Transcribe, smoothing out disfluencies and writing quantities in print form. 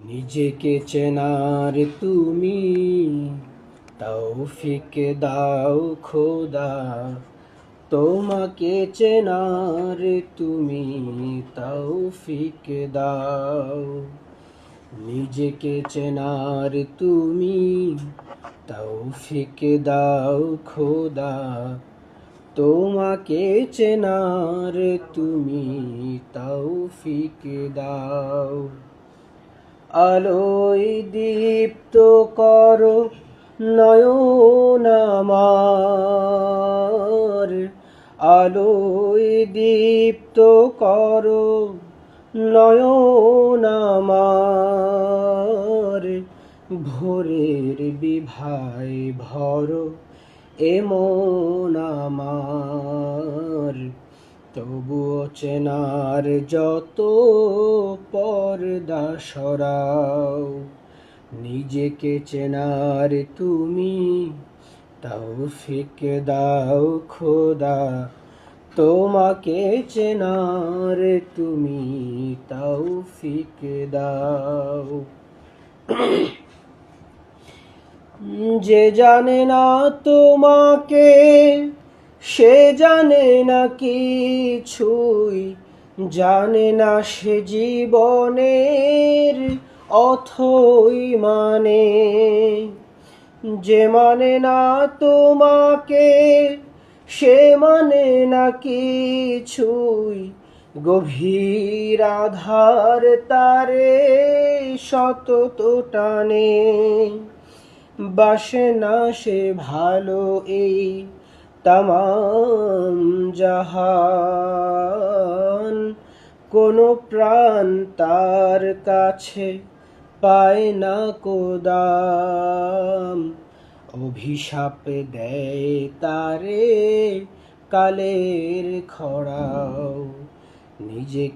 নিজেকে চেনার তুমি তৌফিক দাও খোদা, তোমাকে চেনার তুমি তৌফিক দাও। নিজেকে চেনার তুমি তৌফিক দাও খোদা, তোমাকে চেনার তুমি তৌফিক দাও। আলোয় দীপ্ত করো নয়ন আমার, আলোয় দীপ্ত করো নয়ন আমার। ভোরের বিভায় ভরো এমন আমার, তবুও চেনার যত পর্দা সরাও। নিজেকে চেনার তুমি তৌফিক দাও খোদা, তোমাকে চেনার তুমি তৌফিক দাও। যে জানে না তোমাকে সে জানে না কিছুই, জানে না সে জীবনের অথই মানে। যে মানে না তোমাকে সে মানে না কিছুই, গভীর আধার তারে সতত টানে। বাসে না সে ভালো এই তামাম জাহান, কোনো প্রাণ তার কাছে পায় না কোদাম। অভিশাপ দেয় তারে কালের খড়াও। নিজেকে